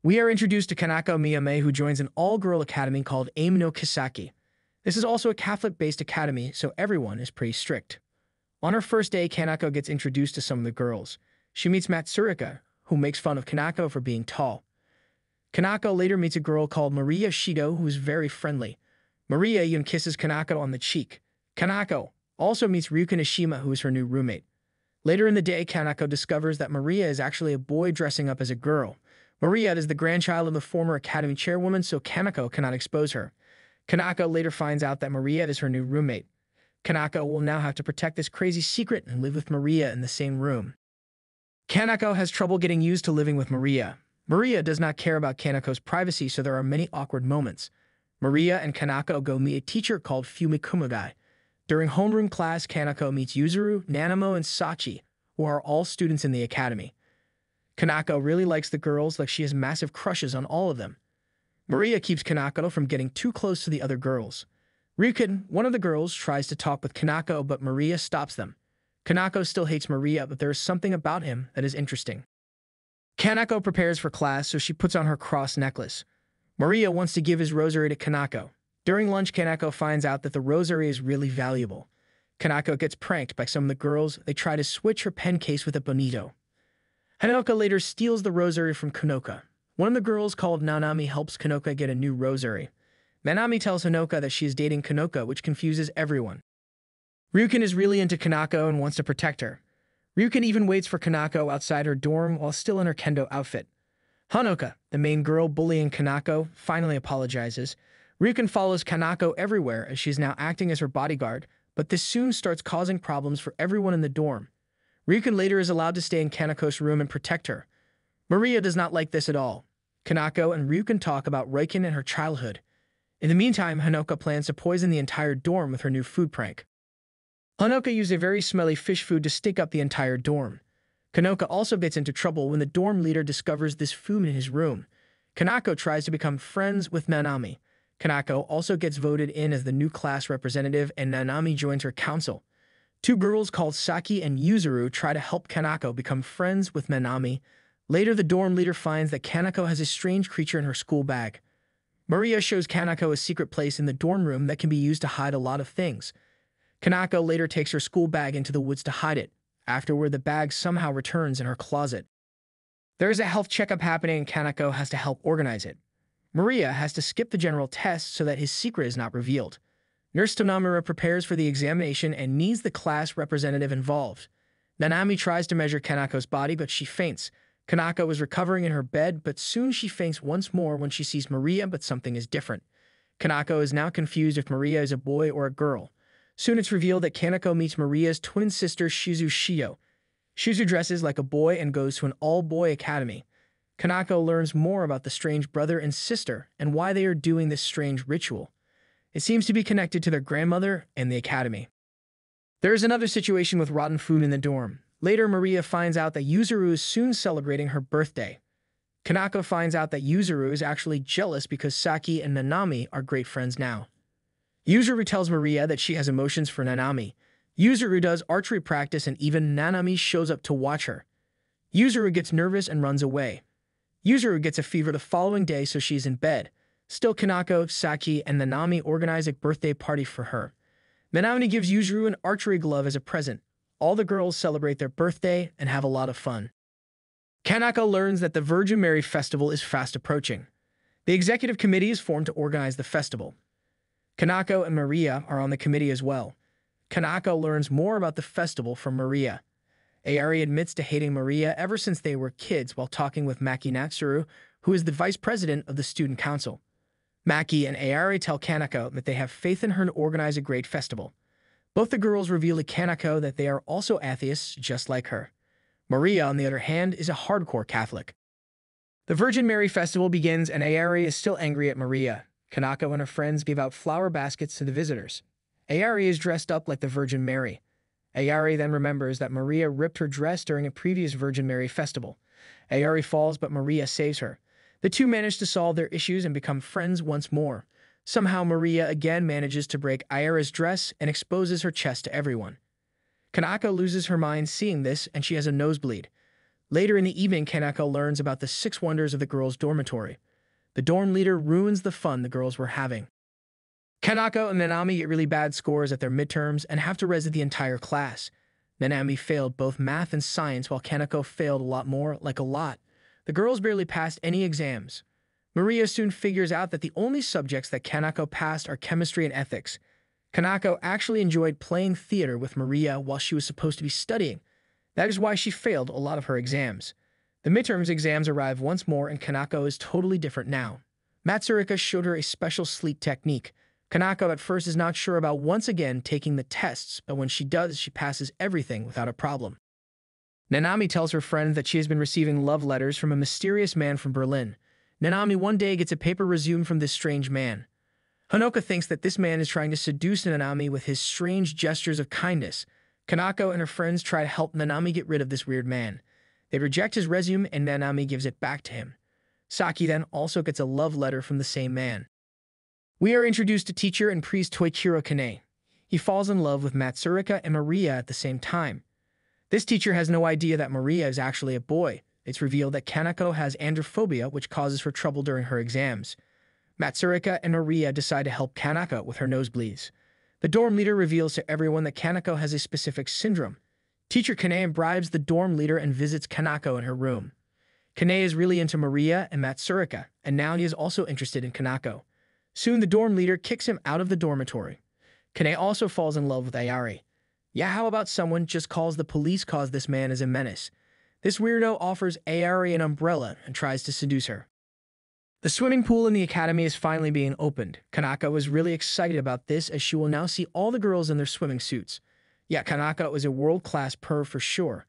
We are introduced to Kanako Miyamae, who joins an all-girl academy called Aim no Kisaki. This is also a Catholic-based academy, so everyone is pretty strict. On her first day, Kanako gets introduced to some of the girls. She meets Matsurika, who makes fun of Kanako for being tall. Kanako later meets a girl called Maria Shido, who is very friendly. Maria even kisses Kanako on the cheek. Kanako also meets Ryuka Nishima, who is her new roommate. Later in the day, Kanako discovers that Maria is actually a boy dressing up as a girl. Maria is the grandchild of the former academy chairwoman, so Kanako cannot expose her. Kanako later finds out that Maria is her new roommate. Kanako will now have to protect this crazy secret and live with Maria in the same room. Kanako has trouble getting used to living with Maria. Maria does not care about Kanako's privacy, so there are many awkward moments. Maria and Kanako go meet a teacher called Fumi Kumagai. During homeroom class, Kanako meets Yuzuru, Nanamo, and Sachi, who are all students in the academy. Kanako really likes the girls, like she has massive crushes on all of them. Maria keeps Kanako from getting too close to the other girls. Ryukin, one of the girls, tries to talk with Kanako, but Maria stops them. Kanako still hates Maria, but there is something about him that is interesting. Kanako prepares for class, so she puts on her cross necklace. Maria wants to give his rosary to Kanako. During lunch, Kanako finds out that the rosary is really valuable. Kanako gets pranked by some of the girls. They try to switch her pen case with a bonito. Hanoka later steals the rosary from Kanoka. One of the girls called Nanami helps Kanoka get a new rosary. Nanami tells Hanoka that she is dating Kanoka, which confuses everyone. Ryukin is really into Kanako and wants to protect her. Ryukin even waits for Kanako outside her dorm while still in her kendo outfit. Hanoka, the main girl bullying Kanako, finally apologizes. Ryukin follows Kanako everywhere as she is now acting as her bodyguard, but this soon starts causing problems for everyone in the dorm. Ryukin later is allowed to stay in Kanako's room and protect her. Maria does not like this at all. Kanako and Ryukin talk about Ryukin and her childhood. In the meantime, Hanoka plans to poison the entire dorm with her new food prank. Hanoka used a very smelly fish food to stink up the entire dorm. Kanoka also gets into trouble when the dorm leader discovers this food in his room. Kanako tries to become friends with Nanami. Kanako also gets voted in as the new class representative, and Nanami joins her council. Two girls called Saki and Yuzuru try to help Kanako become friends with Nanami. Later, the dorm leader finds that Kanako has a strange creature in her school bag. Maria shows Kanako a secret place in the dorm room that can be used to hide a lot of things. Kanako later takes her school bag into the woods to hide it. Afterward, the bag somehow returns in her closet. There is a health checkup happening and Kanako has to help organize it. Maria has to skip the general test so that his secret is not revealed. Nurse Tonamura prepares for the examination and needs the class representative involved. Nanami tries to measure Kanako's body, but she faints. Kanako is recovering in her bed, but soon she faints once more when she sees Maria, but something is different. Kanako is now confused if Maria is a boy or a girl. Soon it's revealed that Kanako meets Maria's twin sister Shizu Shio. Shizu dresses like a boy and goes to an all-boy academy. Kanako learns more about the strange brother and sister and why they are doing this strange ritual. It seems to be connected to their grandmother and the academy. There is another situation with rotten food in the dorm. Later, Maria finds out that Yuzuru is soon celebrating her birthday. Kanako finds out that Yuzuru is actually jealous because Saki and Nanami are great friends now. Yuzuru tells Maria that she has emotions for Nanami. Yuzuru does archery practice and even Nanami shows up to watch her. Yuzuru gets nervous and runs away. Yuzuru gets a fever the following day, so she's in bed. Still, Kanako, Saki, and Nanami organize a birthday party for her. Nanami gives Yuzuru an archery glove as a present. All the girls celebrate their birthday and have a lot of fun. Kanako learns that the Virgin Mary Festival is fast approaching. The executive committee is formed to organize the festival. Kanako and Maria are on the committee as well. Kanako learns more about the festival from Maria. Airi admits to hating Maria ever since they were kids while talking with Maki Natsuru, who is the vice president of the student council. Maki and Airi tell Kanako that they have faith in her to organize a great festival. Both the girls reveal to Kanako that they are also atheists just like her. Maria, on the other hand, is a hardcore Catholic. The Virgin Mary Festival begins and Airi is still angry at Maria. Kanako and her friends give out flower baskets to the visitors. Airi is dressed up like the Virgin Mary. Airi then remembers that Maria ripped her dress during a previous Virgin Mary festival. Airi falls, but Maria saves her. The two manage to solve their issues and become friends once more. Somehow Maria again manages to break Airi's dress and exposes her chest to everyone. Kanako loses her mind seeing this and she has a nosebleed. Later in the evening, Kanako learns about the 6 wonders of the girls' dormitory. The dorm leader ruins the fun the girls were having. Kanako and Nanami get really bad scores at their midterms and have to resit the entire class. Nanami failed both math and science, while Kanako failed a lot more, like a lot. The girls barely passed any exams. Maria soon figures out that the only subjects that Kanako passed are chemistry and ethics. Kanako actually enjoyed playing theater with Maria while she was supposed to be studying. That is why she failed a lot of her exams. The midterms exams arrive once more, and Kanako is totally different now. Matsurika showed her a special sleep technique. Kanako at first is not sure about once again taking the tests, but when she does, she passes everything without a problem. Nanami tells her friend that she has been receiving love letters from a mysterious man from Berlin. Nanami one day gets a paper resume from this strange man. Honoka thinks that this man is trying to seduce Nanami with his strange gestures of kindness. Kanako and her friends try to help Nanami get rid of this weird man. They reject his resume, and Nanami gives it back to him. Saki then also gets a love letter from the same man. We are introduced to teacher and priest Toichiro Kane. He falls in love with Matsurika and Maria at the same time. This teacher has no idea that Maria is actually a boy. It's revealed that Kanako has androphobia, which causes her trouble during her exams. Matsurika and Maria decide to help Kanako with her nosebleeds. The dorm leader reveals to everyone that Kanako has a specific syndrome. Teacher Kane bribes the dorm leader and visits Kanako in her room. Kane is really into Maria and Matsurika, and now he is also interested in Kanako. Soon the dorm leader kicks him out of the dormitory. Kane also falls in love with Ayari. Yeah, how about someone just calls the police cause this man is a menace? This weirdo offers Ayari an umbrella and tries to seduce her. The swimming pool in the academy is finally being opened. Kanako is really excited about this, as she will now see all the girls in their swimming suits. Yeah, Kanako is a world-class perv for sure.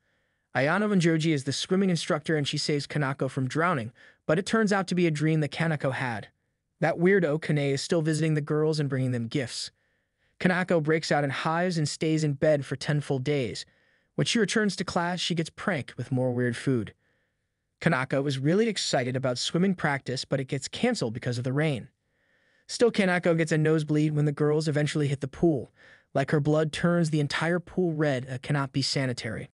Ayano Vanjoji is the swimming instructor, and she saves Kanako from drowning, but it turns out to be a dream that Kanako had. That weirdo, Kane, is still visiting the girls and bringing them gifts. Kanako breaks out in hives and stays in bed for 10 full days. When she returns to class, she gets pranked with more weird food. Kanako is really excited about swimming practice, but it gets canceled because of the rain. Still, Kanako gets a nosebleed when the girls eventually hit the pool. Like her blood turns the entire pool red, it cannot be sanitary.